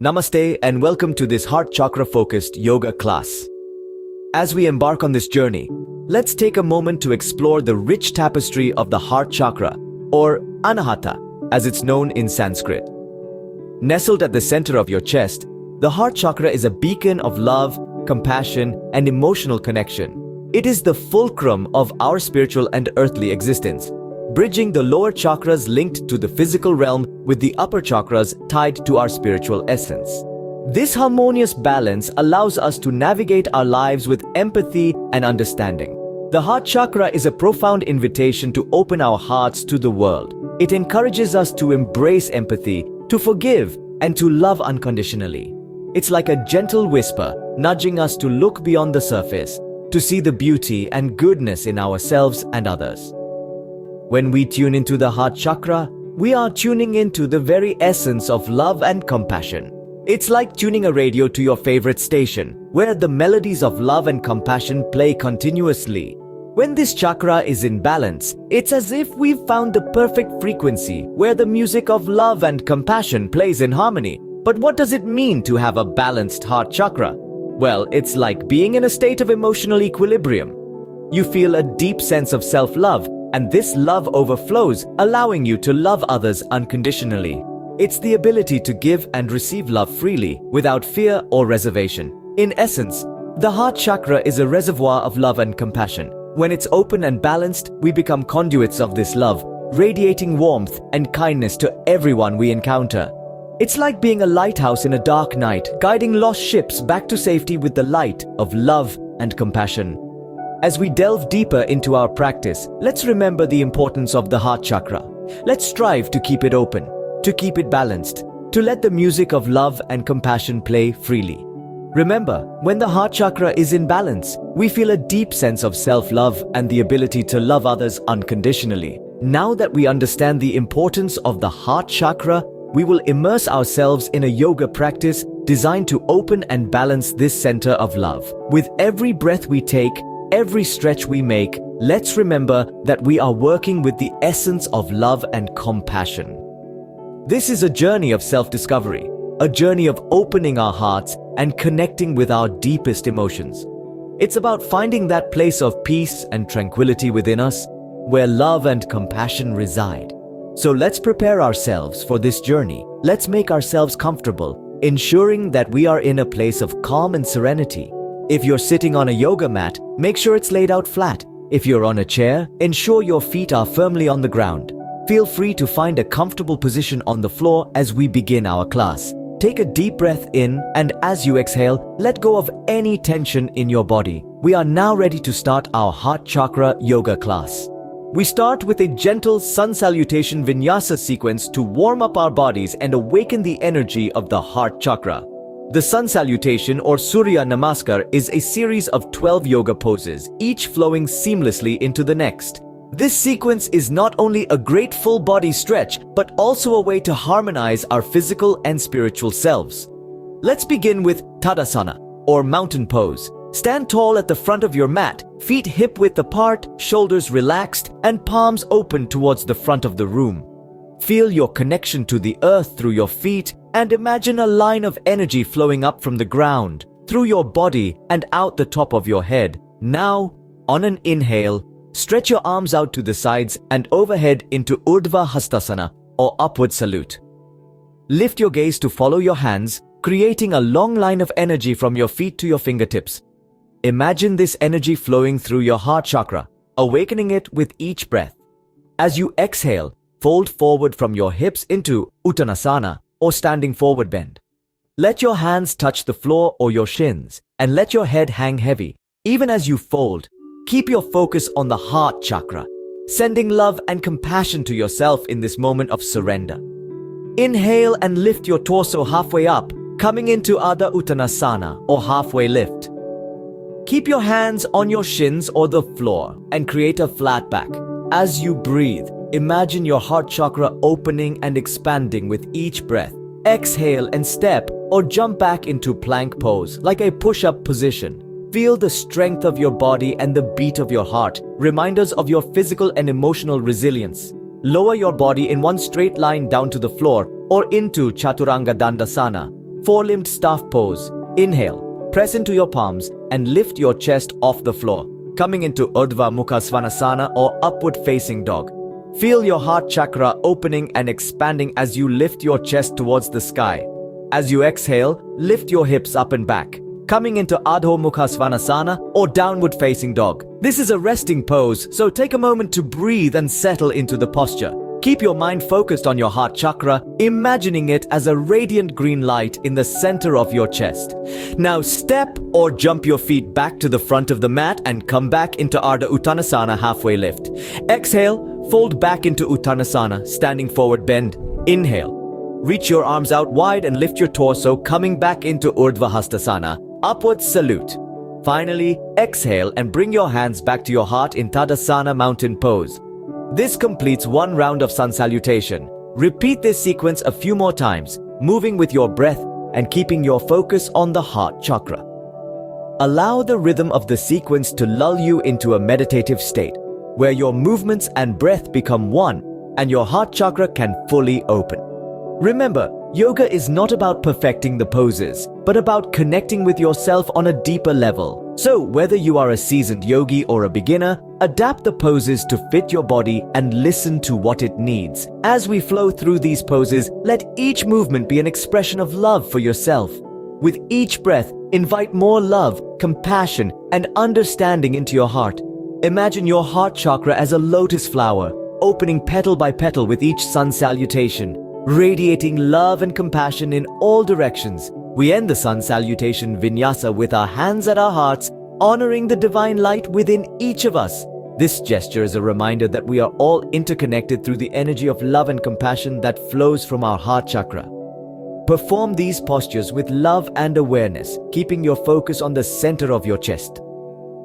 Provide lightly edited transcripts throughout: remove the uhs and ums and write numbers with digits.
Namaste and welcome to this heart chakra focused yoga class. As we embark on this journey, let's take a moment to explore the rich tapestry of the heart chakra, or Anahata, as it's known in Sanskrit. Nestled at the center of your chest, the heart chakra is a beacon of love, compassion, and emotional connection. It is the fulcrum of our spiritual and earthly existence, bridging the lower chakras linked to the physical realm with the upper chakras tied to our spiritual essence. This harmonious balance allows us to navigate our lives with empathy and understanding. The heart chakra is a profound invitation to open our hearts to the world. It encourages us to embrace empathy, to forgive, and to love unconditionally. It's like a gentle whisper, nudging us to look beyond the surface, to see the beauty and goodness in ourselves and others. When we tune into the heart chakra, we are tuning into the very essence of love and compassion. It's like tuning a radio to your favorite station, where the melodies of love and compassion play continuously. When this chakra is in balance, it's as if we've found the perfect frequency where the music of love and compassion plays in harmony. But what does it mean to have a balanced heart chakra? Well, it's like being in a state of emotional equilibrium. You feel a deep sense of self-love, and this love overflows, allowing you to love others unconditionally. It's the ability to give and receive love freely, without fear or reservation. In essence, the heart chakra is a reservoir of love and compassion. When it's open and balanced, we become conduits of this love, radiating warmth and kindness to everyone we encounter. It's like being a lighthouse in a dark night, guiding lost ships back to safety with the light of love and compassion. As we delve deeper into our practice, let's remember the importance of the heart chakra. Let's strive to keep it open, to keep it balanced, to let the music of love and compassion play freely. Remember, when the heart chakra is in balance, we feel a deep sense of self-love and the ability to love others unconditionally. Now that we understand the importance of the heart chakra, we will immerse ourselves in a yoga practice designed to open and balance this center of love. With every breath we take, every stretch we make, let's remember that we are working with the essence of love and compassion. This is a journey of self-discovery, a journey of opening our hearts and connecting with our deepest emotions. It's about finding that place of peace and tranquility within us, where love and compassion reside. So let's prepare ourselves for this journey. Let's make ourselves comfortable, ensuring that we are in a place of calm and serenity. If you're sitting on a yoga mat, make sure it's laid out flat. If you're on a chair, ensure your feet are firmly on the ground. Feel free to find a comfortable position on the floor as we begin our class. Take a deep breath in, and as you exhale, let go of any tension in your body. We are now ready to start our heart chakra yoga class. We start with a gentle sun salutation vinyasa sequence to warm up our bodies and awaken the energy of the heart chakra. The sun salutation or Surya Namaskar is a series of 12 yoga poses, each flowing seamlessly into the next. This sequence is not only a great full body stretch, but also a way to harmonize our physical and spiritual selves. Let's begin with Tadasana, or mountain pose. Stand tall at the front of your mat, feet hip-width apart, shoulders relaxed, and palms open towards the front of the room. Feel your connection to the earth through your feet, and imagine a line of energy flowing up from the ground, through your body and out the top of your head. Now, on an inhale, stretch your arms out to the sides and overhead into Urdhva Hastasana, or upward salute. Lift your gaze to follow your hands, creating a long line of energy from your feet to your fingertips. Imagine this energy flowing through your heart chakra, awakening it with each breath. As you exhale, fold forward from your hips into Uttanasana, or standing forward bend. Let your hands touch the floor or your shins, and let your head hang heavy. Even as you fold, keep your focus on the heart chakra, sending love and compassion to yourself in this moment of surrender. Inhale and lift your torso halfway up, coming into Adha Uttanasana, or halfway lift. Keep your hands on your shins or the floor and create a flat back. As you breathe, imagine your heart chakra opening and expanding with each breath. Exhale and step or jump back into plank pose, like a push-up position. Feel the strength of your body and the beat of your heart, reminders of your physical and emotional resilience. Lower your body in one straight line down to the floor or into Chaturanga Dandasana. four-limbed staff pose. Inhale, press into your palms and lift your chest off the floor, coming into Urdhva Mukha Svanasana or upward facing dog. Feel your heart chakra opening and expanding as you lift your chest towards the sky. As you exhale, lift your hips up and back, coming into Adho Mukha Svanasana or downward facing dog. This is a resting pose, so take a moment to breathe and settle into the posture. Keep your mind focused on your heart chakra, imagining it as a radiant green light in the center of your chest. Now step or jump your feet back to the front of the mat and come back into Ardha Uttanasana halfway lift. Exhale, fold back into Uttanasana, standing forward bend. Inhale. Reach your arms out wide and lift your torso, coming back into Urdhva Hastasana, upward salute. Finally, exhale and bring your hands back to your heart in Tadasana mountain pose. This completes one round of sun salutation. Repeat this sequence a few more times, moving with your breath and keeping your focus on the heart chakra. Allow the rhythm of the sequence to lull you into a meditative state, where your movements and breath become one and your heart chakra can fully open. Remember, yoga is not about perfecting the poses, but about connecting with yourself on a deeper level. So, whether you are a seasoned yogi or a beginner, adapt the poses to fit your body and listen to what it needs. As we flow through these poses, let each movement be an expression of love for yourself. With each breath, invite more love, compassion, and understanding into your heart. Imagine your heart chakra as a lotus flower, opening petal by petal with each sun salutation, radiating love and compassion in all directions. We end the sun salutation vinyasa with our hands at our hearts, honoring the divine light within each of us. This gesture is a reminder that we are all interconnected through the energy of love and compassion that flows from our heart chakra. Perform these postures with love and awareness, keeping your focus on the center of your chest.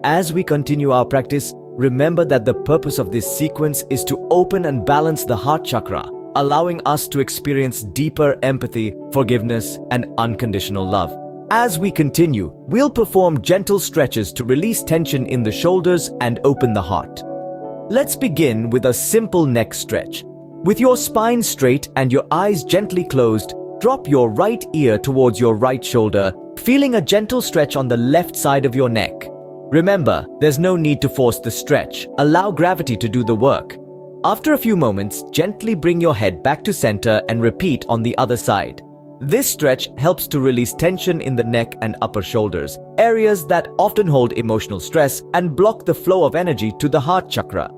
As we continue our practice, remember that the purpose of this sequence is to open and balance the heart chakra, allowing us to experience deeper empathy, forgiveness, and unconditional love. As we continue, we'll perform gentle stretches to release tension in the shoulders and open the heart. Let's begin with a simple neck stretch. With your spine straight and your eyes gently closed, drop your right ear towards your right shoulder, feeling a gentle stretch on the left side of your neck. Remember, there's no need to force the stretch. Allow gravity to do the work. After a few moments, gently bring your head back to center and repeat on the other side. This stretch helps to release tension in the neck and upper shoulders, areas that often hold emotional stress and block the flow of energy to the heart chakra.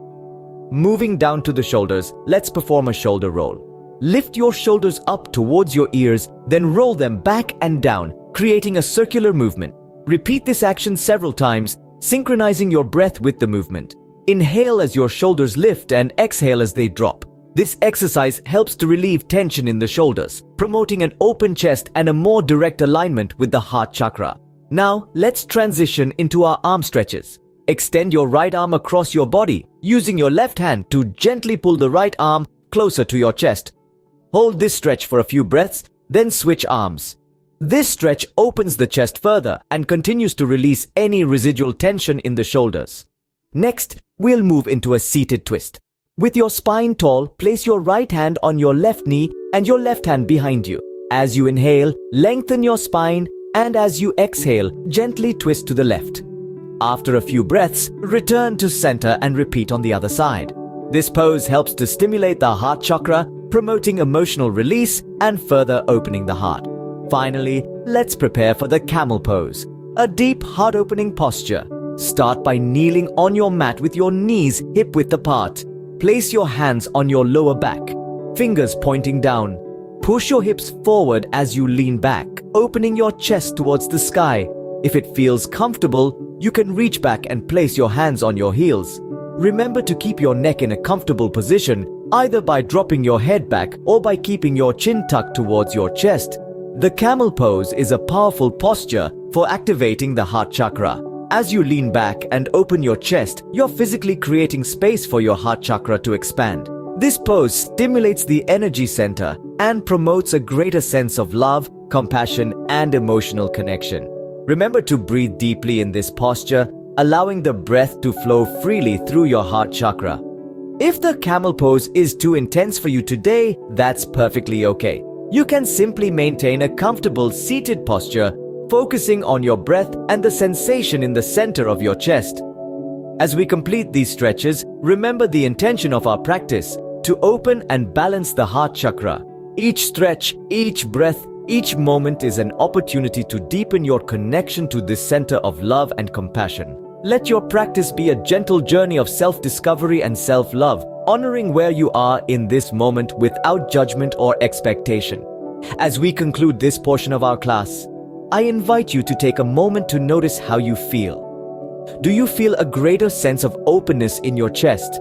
Moving down to the shoulders, let's perform a shoulder roll. Lift your shoulders up towards your ears, then roll them back and down, creating a circular movement. Repeat this action several times, synchronizing your breath with the movement. Inhale as your shoulders lift and exhale as they drop. This exercise helps to relieve tension in the shoulders, promoting an open chest and a more direct alignment with the heart chakra. Now, let's transition into our arm stretches. Extend your right arm across your body, using your left hand to gently pull the right arm closer to your chest. Hold this stretch for a few breaths, then switch arms. This stretch opens the chest further and continues to release any residual tension in the shoulders. Next, we'll move into a seated twist. With your spine tall, place your right hand on your left knee and your left hand behind you. As you inhale, lengthen your spine, and as you exhale, gently twist to the left. After a few breaths, return to center and repeat on the other side. This pose helps to stimulate the heart chakra, promoting emotional release and further opening the heart. Finally, let's prepare for the camel pose, a deep heart-opening posture. Start by kneeling on your mat with your knees hip-width apart. Place your hands on your lower back, fingers pointing down. Push your hips forward as you lean back, opening your chest towards the sky. If it feels comfortable, you can reach back and place your hands on your heels. Remember to keep your neck in a comfortable position, either by dropping your head back or by keeping your chin tucked towards your chest. The camel pose is a powerful posture for activating the heart chakra. As you lean back and open your chest, you're physically creating space for your heart chakra to expand. This pose stimulates the energy center and promotes a greater sense of love, compassion, and emotional connection. Remember to breathe deeply in this posture, allowing the breath to flow freely through your heart chakra. If the camel pose is too intense for you today, that's perfectly okay. You can simply maintain a comfortable seated posture, focusing on your breath and the sensation in the center of your chest. As we complete these stretches, remember the intention of our practice: to open and balance the heart chakra. Each stretch, each breath, each moment is an opportunity to deepen your connection to this center of love and compassion. Let your practice be a gentle journey of self-discovery and self-love, honoring where you are in this moment without judgment or expectation. As we conclude this portion of our class, I invite you to take a moment to notice how you feel. Do you feel a greater sense of openness in your chest?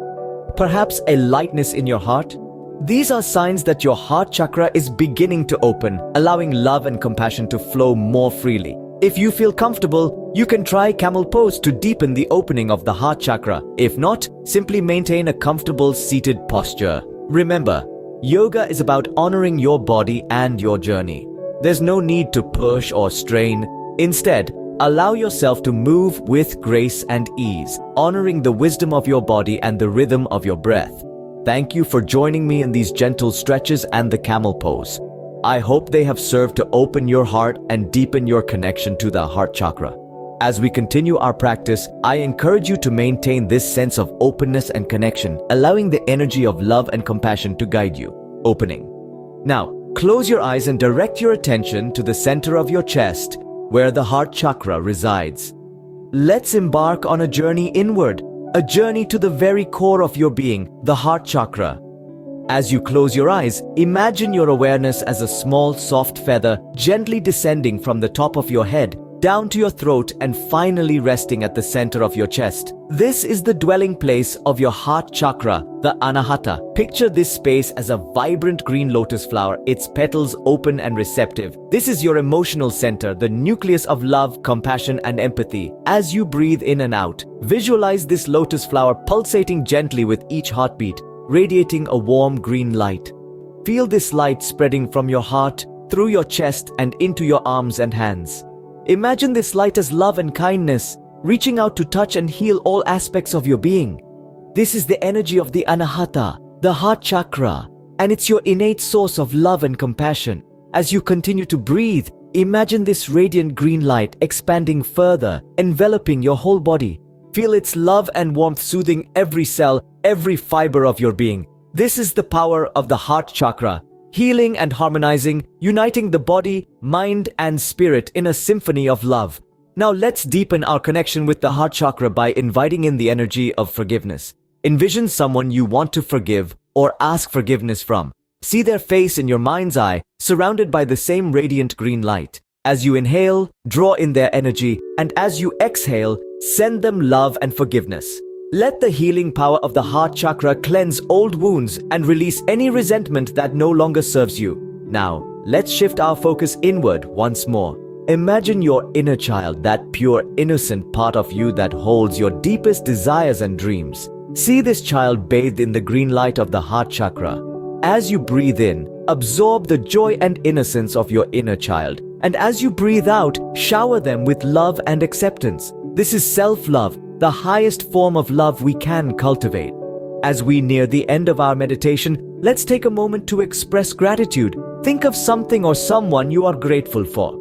Perhaps a lightness in your heart? These are signs that your heart chakra is beginning to open, allowing love and compassion to flow more freely. If you feel comfortable, you can try Camel pose to deepen the opening of the heart chakra. If not, simply maintain a comfortable seated posture. Remember, yoga is about honoring your body and your journey. There's no need to push or strain. Instead, allow yourself to move with grace and ease, honoring the wisdom of your body and the rhythm of your breath. Thank you for joining me in these gentle stretches and the camel pose. I hope they have served to open your heart and deepen your connection to the heart chakra. As we continue our practice, I encourage you to maintain this sense of openness and connection, allowing the energy of love and compassion to guide you. Opening. Now, close your eyes and direct your attention to the center of your chest, where the heart chakra resides. Let's embark on a journey inward, a journey to the very core of your being, the heart chakra. As you close your eyes, imagine your awareness as a small, soft feather gently descending from the top of your head down to your throat and finally resting at the center of your chest. This is the dwelling place of your heart chakra, the Anahata. Picture this space as a vibrant green lotus flower, its petals open and receptive. This is your emotional center, the nucleus of love, compassion, and empathy. As you breathe in and out, visualize this lotus flower pulsating gently with each heartbeat, radiating a warm green light. Feel this light spreading from your heart, through your chest, and into your arms and hands. Imagine this light as love and kindness, reaching out to touch and heal all aspects of your being. This is the energy of the Anahata, the heart chakra, and it's your innate source of love and compassion. As you continue to breathe, imagine this radiant green light expanding further, enveloping your whole body. Feel its love and warmth soothing every cell, every fiber of your being. This is the power of the heart chakra, healing and harmonizing, uniting the body, mind, and spirit in a symphony of love. Now let's deepen our connection with the heart chakra by inviting in the energy of forgiveness. Envision someone you want to forgive or ask forgiveness from. See their face in your mind's eye, surrounded by the same radiant green light. As you inhale, draw in their energy, and as you exhale, send them love and forgiveness. Let the healing power of the heart chakra cleanse old wounds and release any resentment that no longer serves you. Now, let's shift our focus inward once more. Imagine your inner child, that pure, innocent part of you that holds your deepest desires and dreams. See this child bathed in the green light of the heart chakra. As you breathe in, absorb the joy and innocence of your inner child. And as you breathe out, shower them with love and acceptance. This is self-love, the highest form of love we can cultivate. As we near the end of our meditation, let's take a moment to express gratitude. Think of something or someone you are grateful for.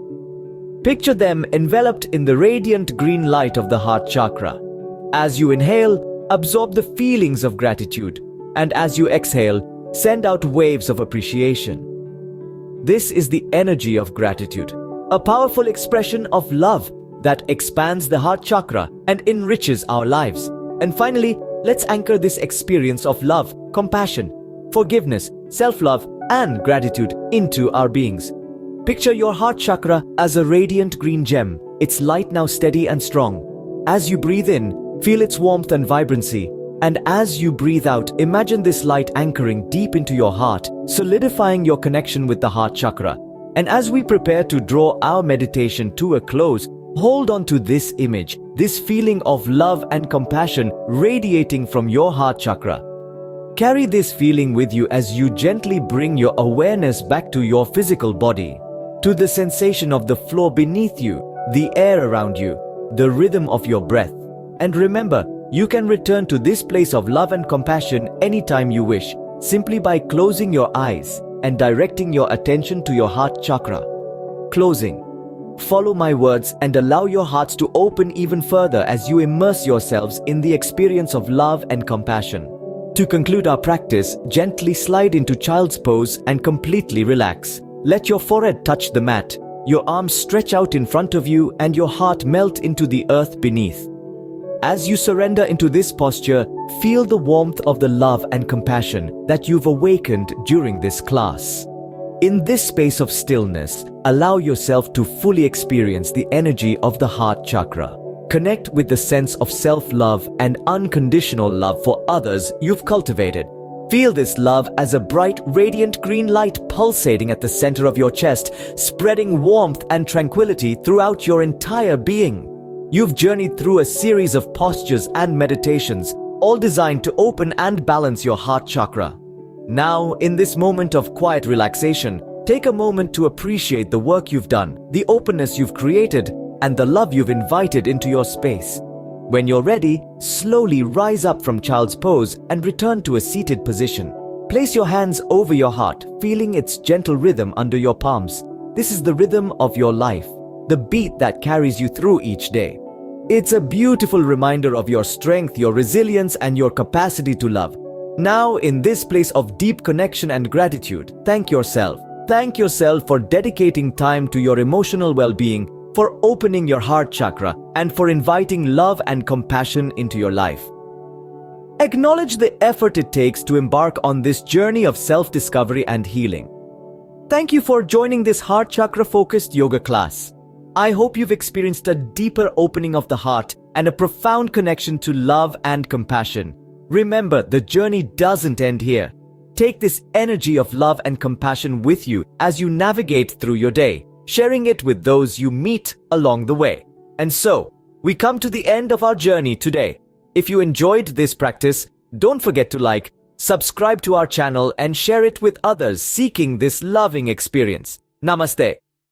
Picture them enveloped in the radiant green light of the heart chakra. As you inhale, absorb the feelings of gratitude. And as you exhale, send out waves of appreciation. This is the energy of gratitude, a powerful expression of love that expands the heart chakra and enriches our lives. And finally, let's anchor this experience of love, compassion, forgiveness, self-love, and gratitude into our beings. Picture your heart chakra as a radiant green gem, its light now steady and strong. As you breathe in, feel its warmth and vibrancy. And as you breathe out, imagine this light anchoring deep into your heart, solidifying your connection with the heart chakra. And as we prepare to draw our meditation to a close, hold on to this image, this feeling of love and compassion radiating from your heart chakra. Carry this feeling with you as you gently bring your awareness back to your physical body, to the sensation of the floor beneath you, the air around you, the rhythm of your breath. And remember, you can return to this place of love and compassion anytime you wish, simply by closing your eyes and directing your attention to your heart chakra. Closing. Follow my words and allow your hearts to open even further as you immerse yourselves in the experience of love and compassion. To conclude our practice, gently slide into child's pose and completely relax. Let your forehead touch the mat, your arms stretch out in front of you, and your heart melt into the earth beneath. As you surrender into this posture, feel the warmth of the love and compassion that you've awakened during this class. In this space of stillness, allow yourself to fully experience the energy of the heart chakra. Connect with the sense of self-love and unconditional love for others you've cultivated. Feel this love as a bright, radiant green light pulsating at the center of your chest, spreading warmth and tranquility throughout your entire being. You've journeyed through a series of postures and meditations, all designed to open and balance your heart chakra. Now, in this moment of quiet relaxation, take a moment to appreciate the work you've done, the openness you've created, and the love you've invited into your space. When you're ready, slowly rise up from child's pose and return to a seated position. Place your hands over your heart, feeling its gentle rhythm under your palms. This is the rhythm of your life, the beat that carries you through each day. It's a beautiful reminder of your strength, your resilience, and your capacity to love. Now, in this place of deep connection and gratitude, thank yourself. Thank yourself for dedicating time to your emotional well-being, for opening your heart chakra, and for inviting love and compassion into your life. Acknowledge the effort it takes to embark on this journey of self-discovery and healing. Thank you for joining this heart chakra-focused yoga class. I hope you've experienced a deeper opening of the heart and a profound connection to love and compassion. Remember, the journey doesn't end here. Take this energy of love and compassion with you as you navigate through your day, sharing it with those you meet along the way. And so, we come to the end of our journey today. If you enjoyed this practice, don't forget to like, subscribe to our channel, and share it with others seeking this loving experience. Namaste.